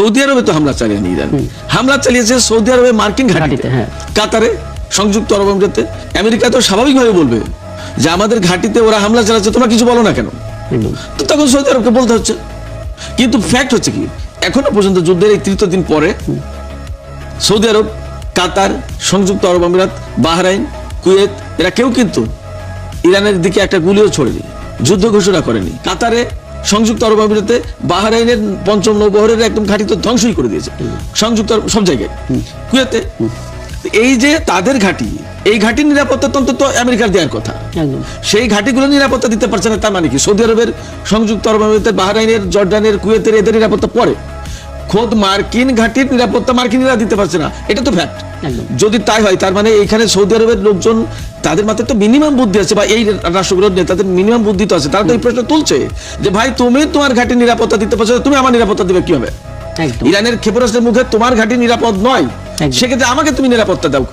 Saudi আরবে তো হামলা চালিয়েনি ইরান, হামলা চালিয়েছে সৌদি আরবে মার্কিন ঘাঁটিতে, কাতারে, সংযুক্ত আরব আমিরাতে। আমেরিকা তো স্বাভাবিকভাবে বলবে যে আমাদের ঘাঁটিতে ওরা হামলা চালাচ্ছে, তোমরা কিছু বলো না কেন? তো তখন সৌদি আরবকে বলতে হচ্ছে। কিন্তু ফ্যাক্ট হচ্ছে কি, এখনো পর্যন্ত যুদ্ধের এই তৃতীয় দিন পরে সৌদি আরব, কাতার, সংযুক্ত আরব আমিরাত, বাহরাইন, কুয়েত এরা কেউ কিন্তু ইরানের দিকে একটা গুলিও ছোড়েনি, যুদ্ধ ঘোষণা করেনি। কাতারে, সংযুক্ত আরব আমিরাতে, বাহরাইনের পঞ্চম নৌবহরের একদম ঘাঁটি তো ধ্বংসই করে দিয়েছে, সংযুক্ত আরব সব জায়গায়, কুয়েতে। এই যে তাদের ঘাঁটি, এই ঘাঁটির নিরাপত্তা তন্ত্র তো আমেরিকার দেওয়ার কথা, সেই ঘাঁটিগুলো নিরাপত্তা দিতে পারছে না। তার মানে কি সৌদি আরবের, সংযুক্ত আরব আমিরাতের, বাহরাইনের, জর্ডানের, কুয়েতের এদের নিরাপত্তা পরে, খোদ মার্কিন ঘাঁটির নিরাপত্তা মার্কিনীরা দিতে পারছে না, এটা তো ফ্যাক্ট। যদি তাই হয় তার মানে এইখানে সৌদি আরবের লোকজন, তাদের মাথায় তো মিনিমাম বুদ্ধি আছে, বা এই রাষ্ট্রগুলোর নেতাদের মিনিমাম বুদ্ধি তো আছে, তারা তো এই প্রশ্ন তুলছে যে ভাই তুমি তোমার ঘাঁটির নিরাপত্তা দিতে পারছো, তুমি আমার নিরাপত্তা দিবে কি হবে? ইরানের ক্ষেপণাস্ত্রের মুখে তোমার ঘাঁটি নিরাপদ নয়, সেক্ষেত্রে আমাকে তুমি নিরাপত্তা দাও।